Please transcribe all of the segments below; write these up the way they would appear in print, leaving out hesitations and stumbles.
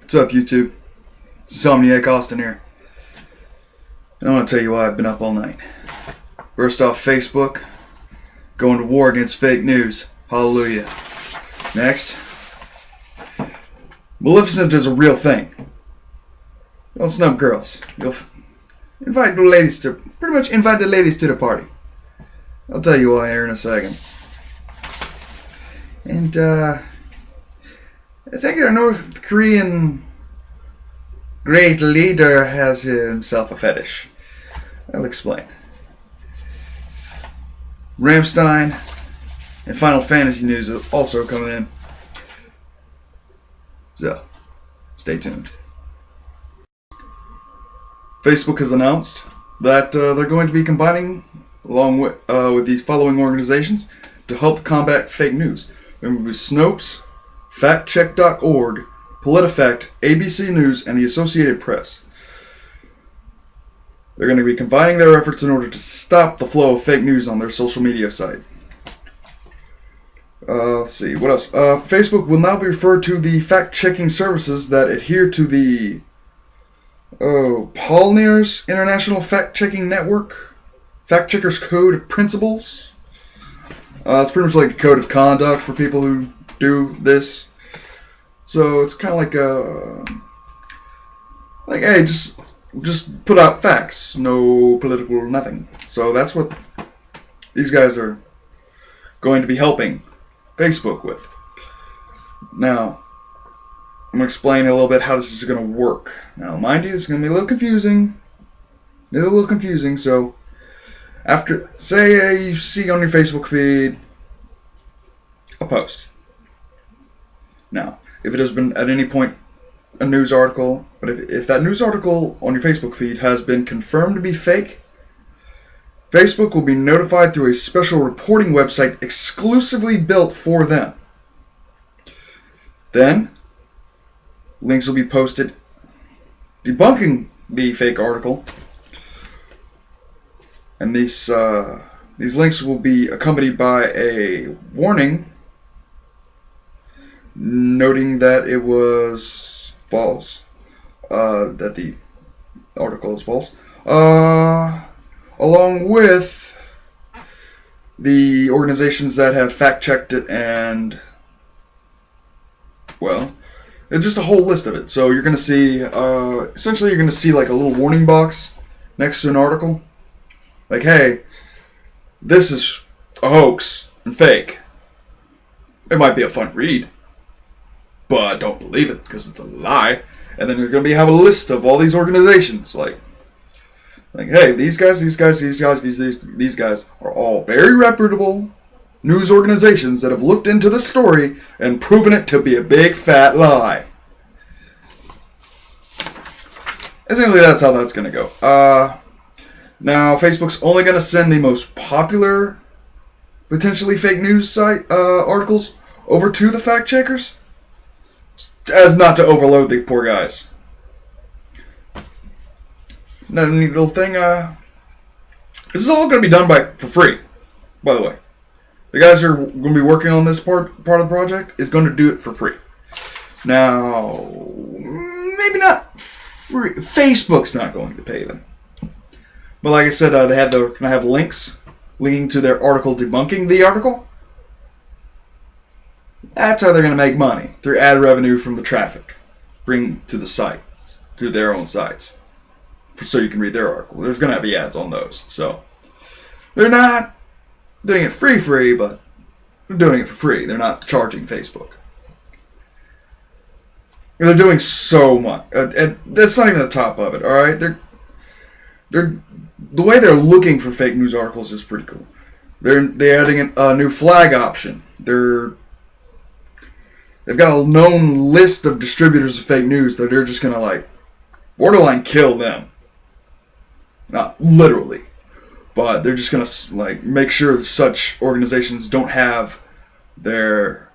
What's up, YouTube? Insomniac Austin here. And I want to tell you why I've been up all night. First off, Facebook. Going to war against fake news. Hallelujah. Next. Maleficent is a real thing. Don't snub girls. You'll invite the ladies to... Pretty much invite the ladies to the party. I'll tell you why here in a second. And, I think our North Korean great leader has himself a fetish. I'll explain. Rammstein and Final Fantasy news are also coming in. So, stay tuned. Facebook has announced that they're going to be combining along with these following organizations to help combat fake news. Remember, Snopes, FactCheck.org, PolitiFact, ABC News, and the Associated Press. They're going to be combining their efforts in order to stop the flow of fake news on their social media site. Let's see, what else? Facebook will now be referred to the fact-checking services that adhere to the Polnier's International Fact-Checking Network, Fact Checkers Code of Principles. It's pretty much like a code of conduct for people who do this. So it's kind of like hey, just put out facts, no political nothing. So that's what these guys are going to be helping Facebook with. Now, I'm going to explain a little bit how this is going to work. Now, mind you, it's going to be a little confusing. So, after, say you see on your Facebook feed a post. Now, if it has been at any point a news article, but if that news article on your Facebook feed has been confirmed to be fake, Facebook will be notified through a special reporting website exclusively built for them. Then, links will be posted debunking the fake article, and these links will be accompanied by a warning noting that it was false, that the article is false, along with the organizations that have fact-checked it, and, well, it's just a whole list of it. So you're going to see, essentially you're going to see like a little warning box next to an article. Like, hey, this is a hoax and fake. It might be a fun read, but don't believe it because it's a lie. And then you're going to have a list of all these organizations. Like hey, these guys are all very reputable news organizations that have looked into the story and proven it to be a big fat lie. Essentially, that's how that's going to go. Now, Facebook's only going to send the most popular, potentially fake news site articles over to the fact checkers, as not to overload the poor guys. Now, the neat little thing, this is all going to be done for free, by the way. The guys who are going to be working on this part of the project is going to do it for free. Now, maybe not free. Facebook's not going to pay them. But like I said, they're going to have links linking to their article debunking the article. That's how they're going to make money, through ad revenue from the traffic bring to the site, to their own sites, so you can read their article. There's going to be ads on those. So they're not doing it free, but they're doing it for free. They're not charging Facebook. They're doing so much, and that's not even the top of it. All right, they're the way they're looking for fake news articles is pretty cool. They're adding a new flag option. They've got a known list of distributors of fake news that they're just gonna like borderline kill them. Not literally, but they're just gonna like make sure that such organizations don't have their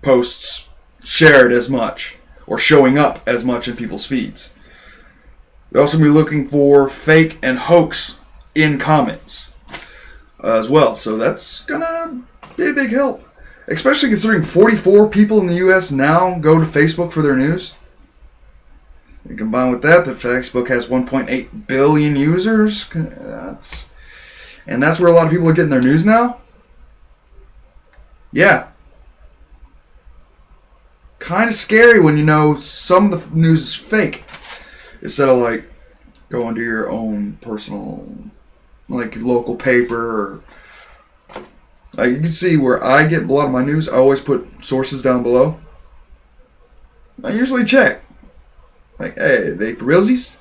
posts shared as much or showing up as much in people's feeds. They'll also be looking for fake and hoax in comments as well. So that's gonna be a big help. Especially considering 44 people in the US now go to Facebook for their news. And combined with that, the Facebook has 1.8 billion users. That's where a lot of people are getting their news now. Yeah. Kind of scary when you know some of the news is fake. Instead of like going to your own personal, like your local paper, or like you can see where I get a lot of my news. I always put sources down below. I usually check. Like, hey, they for realsies?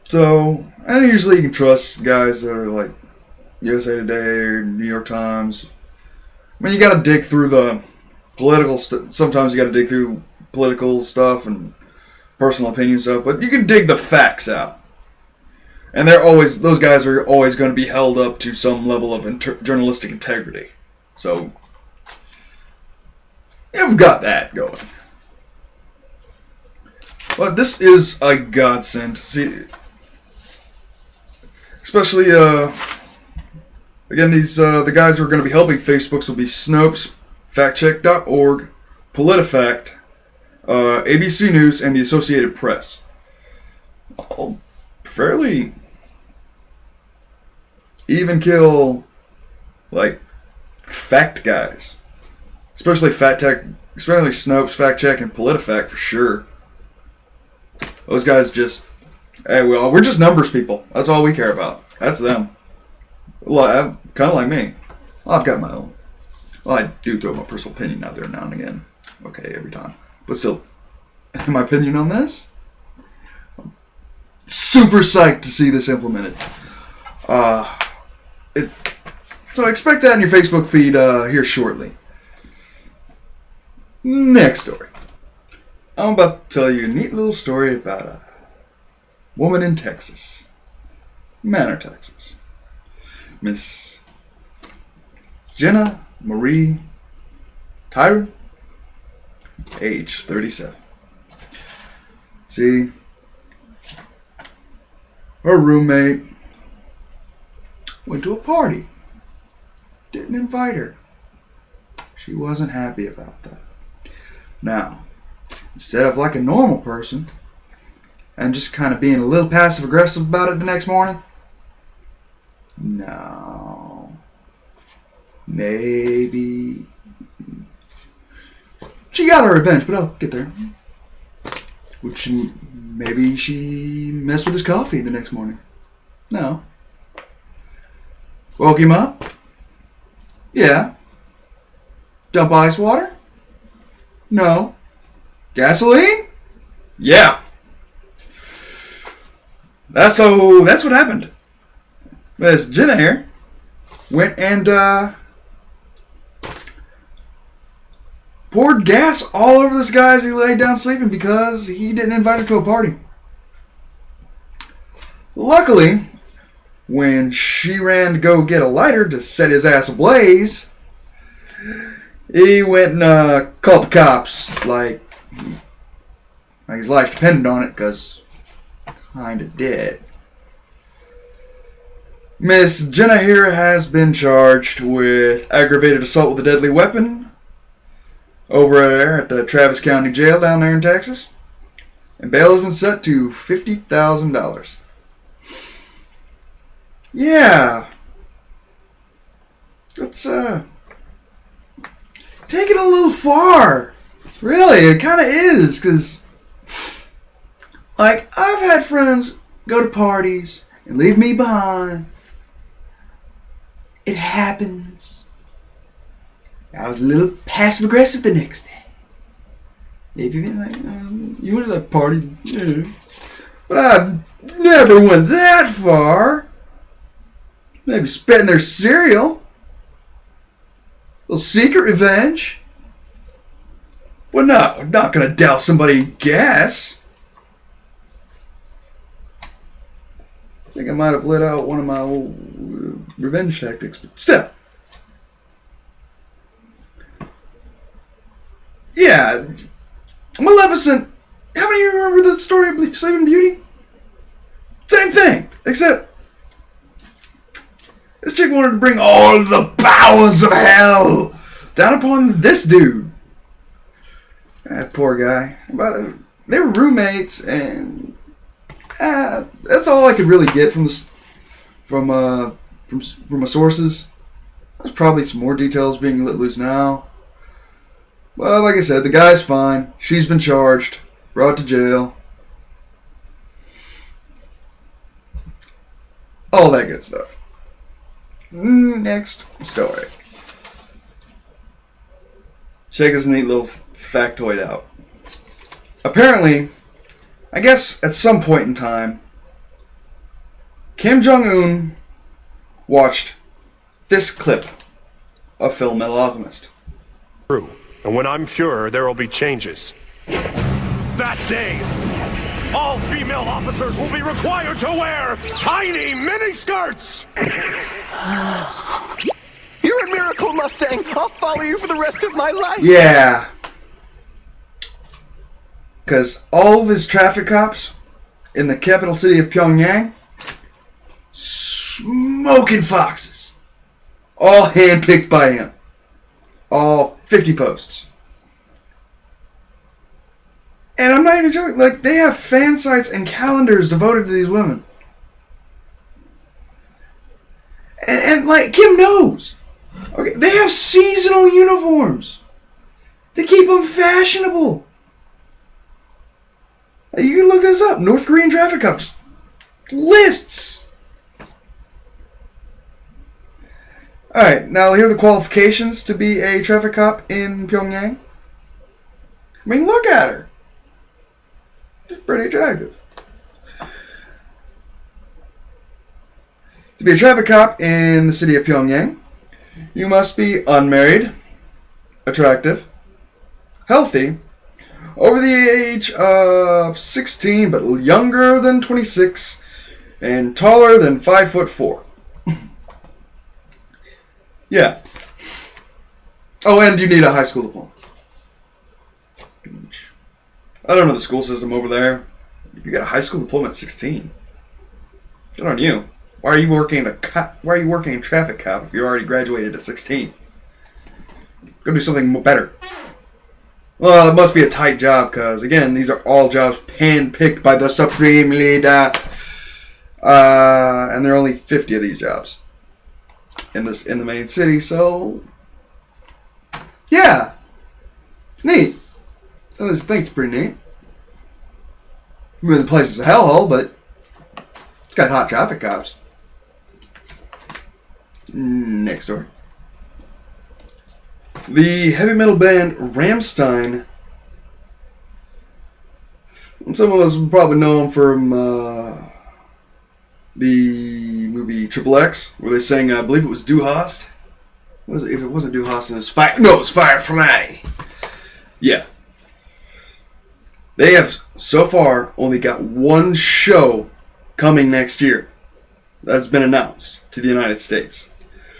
So, and usually you can trust guys that are like USA Today or New York Times. I mean, you got to dig through the political stuff. Sometimes you got to dig through political stuff and personal opinion stuff, but you can dig the facts out. And those guys are always going to be held up to some level of journalistic integrity. So, yeah, we've got that going. But this is a godsend. See, especially, again, these the guys who are going to be helping Facebooks will be Snopes, FactCheck.org, PolitiFact, ABC News, and the Associated Press. All fairly even kill, like, fact guys. Especially especially Snopes, FactCheck, and PolitiFact for sure. Those guys just, hey, we're just numbers people. That's all we care about. That's them. Well, kind of like me. I've got my own. Well, I do throw my personal opinion out there now and again. Okay, every time. But still, my opinion on this? I'm super psyched to see this implemented. So expect that in your Facebook feed here shortly. Next story. I'm about to tell you a neat little story about a woman in Texas. Manor, Texas. Miss Jenna Marie Tyron, age 37. See, her roommate went to a party. Didn't invite her. She wasn't happy about that. Now, instead of like a normal person and just kind of being a little passive aggressive about it the next morning, no, maybe she got her revenge, but I'll get there. Maybe she messed with his coffee the next morning. No. Woke him up? Yeah. Dump ice water? No. Gasoline? Yeah. That's what happened. Miss Jenna here went and poured gas all over this guy as he laid down sleeping because he didn't invite her to a party. Luckily, when she ran to go get a lighter to set his ass ablaze, he went and called the cops like his life depended on it, because kind of did. Miss Jenna here has been charged with aggravated assault with a deadly weapon over there at the Travis County Jail down there in Texas. And bail has been set to $50,000. Yeah. Let's take it a little far. Really, it kind of is, because like, I've had friends go to parties and leave me behind. It happens. I was a little passive aggressive the next day. Maybe even like, you went to that party, yeah. But I never went that far. Maybe spitting their cereal. A little secret revenge. Well, no, I'm not gonna douse somebody in gas. I think I might have let out one of my old revenge tactics, but still. Yeah, Maleficent. How many of you remember the story of Sleeping Beauty? Same thing, except this chick wanted to bring all the powers of hell down upon this dude. That poor guy. But they were roommates, and that's all I could really get from my sources. There's probably some more details being let loose now. Well, like I said, the guy's fine. She's been charged, brought to jail. All that good stuff. Next story. Check this neat little factoid out. Apparently, I guess at some point in time, Kim Jong-un watched this clip of fullmetal alchemist. True. And when I'm sure there will be changes. That day, all female officers will be required to wear tiny miniskirts! You're a miracle, Mustang! I'll follow you for the rest of my life! Yeah. Because all of his traffic cops in the capital city of Pyongyang, smoking foxes. All handpicked by him. All 50 posts. And I'm not even joking. Like, they have fan sites and calendars devoted to these women. And like, Kim knows. Okay, they have seasonal uniforms. They keep them fashionable. You can look this up. North Korean traffic cops. Lists. Alright, now here are the qualifications to be a traffic cop in Pyongyang. I mean, look at her. She's pretty attractive. To be a traffic cop in the city of Pyongyang, you must be unmarried, attractive, healthy, over the age of 16 but younger than 26, and taller than 5'4". Yeah. Oh, and you need a high school diploma. I don't know the school system over there. If you got a high school diploma at 16, good on you. Why are you working in traffic cop if you already graduated at 16? Go do something better. Well, it must be a tight job because, again, these are all jobs hand-picked by the Supreme Leader. And there are only 50 of these jobs in the main city, so yeah. Neat. I think it's pretty neat. I mean, the place is a hellhole, but it's got hot traffic cops. Next story. The heavy metal band Rammstein. Some of us will probably know them from the movie Triple X, where they sang, I believe it was Du Hast. If it wasn't Du Hast, it was Fire. No, it was Firefly. Yeah. They have so far only got one show coming next year that's been announced to the United States.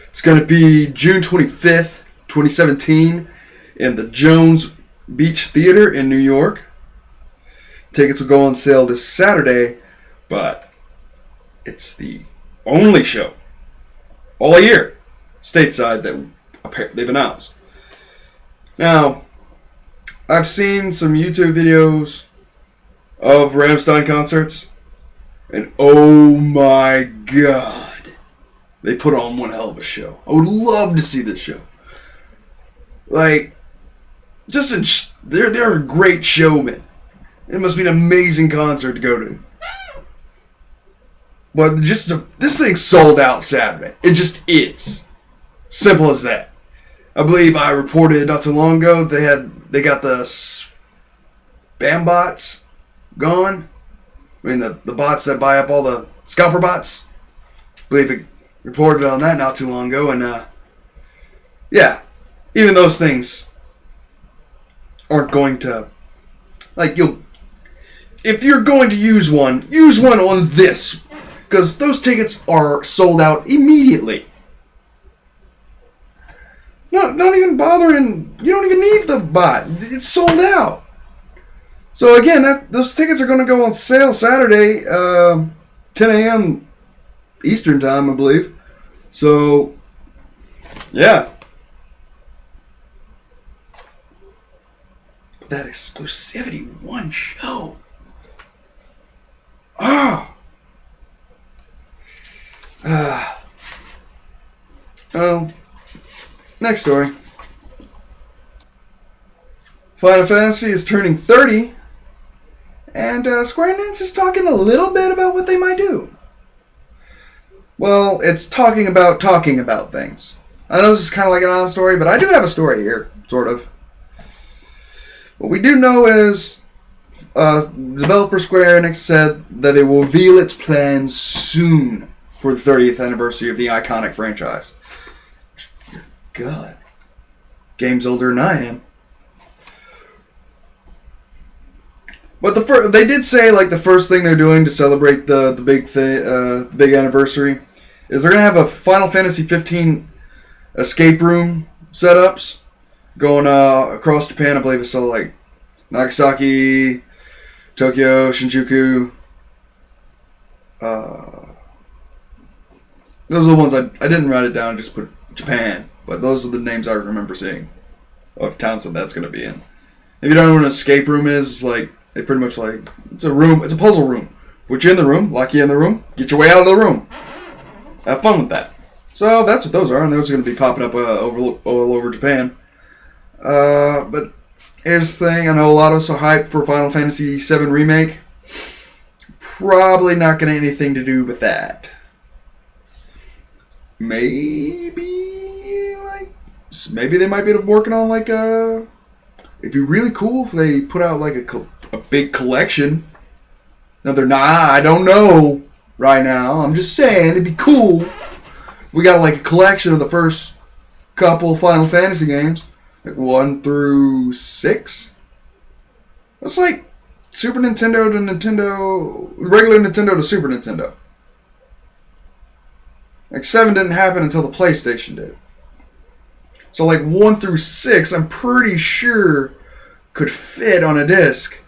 It's going to be June 25th, 2017, in the Jones Beach Theater in New York. Tickets will go on sale this Saturday, but it's the only show all year stateside that they've announced. Now, I've seen some YouTube videos of Rammstein concerts, and oh my god, they put on one hell of a show. I would love to see this show. Like, they're a great showman. It must be an amazing concert to go to. But this thing sold out Saturday. It just is. Simple as that. I believe I reported not too long ago they got the spam bots gone. I mean the bots that buy up all the scalper bots. I believe it reported on that not too long ago, and yeah, even those things aren't going to, like, if you're going to use one on this, because those tickets are sold out immediately. Not even bothering. You don't even need the bot. It's sold out. So again, those tickets are going to go on sale Saturday, 10 a.m. Eastern time, I believe. So, yeah. But that exclusivity one show. Oh. Oh. Next story. Final Fantasy is turning 30, and Square Enix is talking a little bit about what they might do. Well, it's talking about things. I know this is kind of like an odd story, but I do have a story here, sort of. What we do know is developer Square Enix said that they will reveal its plans soon for the 30th anniversary of the iconic franchise. God. Game's older than I am. But they did say like the first thing they're doing to celebrate the big anniversary is they're gonna have a Final Fantasy 15 escape room setups going across Japan. I believe it's so like Nagasaki, Tokyo, Shinjuku. Those are the ones I didn't write it down. I just put Japan, but those are the names I remember seeing of towns that's gonna be in. If you don't know what an escape room is, it's like they pretty much like it's a room. It's a puzzle room. Put you in the room, lock you in the room, get your way out of the room. Have fun with that. So that's what those are, and those are going to be popping up all over Japan. But here's the thing: I know a lot of us are hyped for Final Fantasy VII Remake. Probably not going to have anything to do with that. Maybe they might be working on like a. It'd be really cool if they put out like a big collection. Now they're not. I don't know right now. I'm just saying it'd be cool. We got like a collection of the first couple Final Fantasy games, like 1 through 6. That's like Super Nintendo to Nintendo, regular Nintendo to Super Nintendo. Like 7 didn't happen until the PlayStation did. So like 1 through 6, I'm pretty sure could fit on a disc.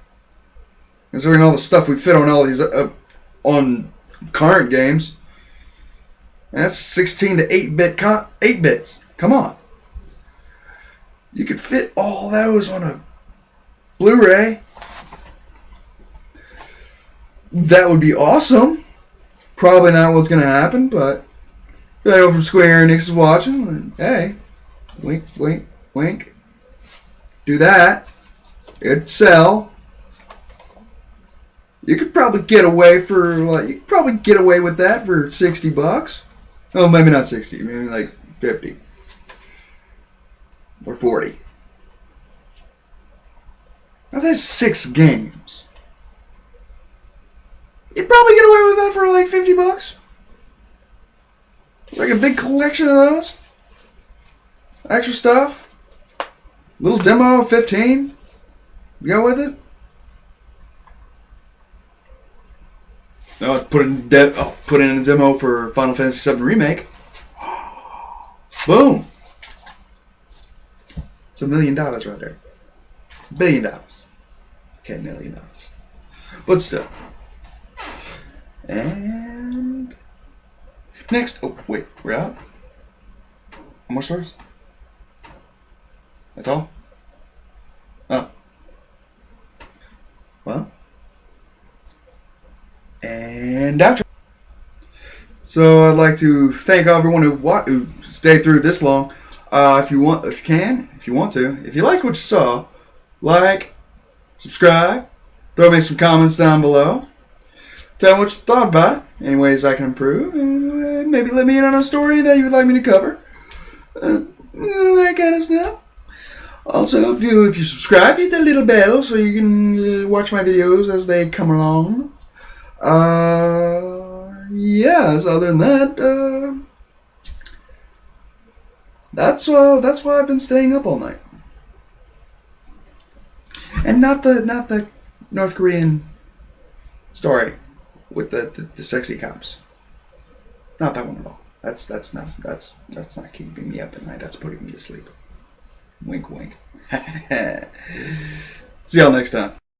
Considering all the stuff we fit on all these on current games. And that's 16 to 8 bits. Come on. You could fit all those on a Blu-ray. That would be awesome. Probably not what's going to happen, but I know from Square Enix is watching. And, hey, wink, wink, wink. Do that. It'd sell. You could probably get away with that for $60. Oh, maybe not 60, maybe like 50 or 40. Now that's 6 games. You'd probably get away with that for like $50. It's like a big collection of those. Extra stuff. Little demo of 15. You go with it. No, put in a demo for Final Fantasy VII Remake. Boom. It's $1 million right there. $1 billion. Okay, $1 million. But still. And next. Oh, wait. We're out? More stories? That's all? Oh. Well. And outro. So I'd like to thank everyone who stayed through this long. If you want to, if you liked what you saw, like, subscribe, throw me some comments down below. Tell me what you thought about it. Any ways I can improve, and maybe let me in on a story that you would like me to cover. That kind of stuff. Also, if you subscribe, hit that little bell so you can watch my videos as they come along. Yes, other than that, that's why I've been staying up all night. And not the North Korean story with the sexy cops. Not that one at all. That's not keeping me up at night. That's putting me to sleep. Wink wink. See y'all next time.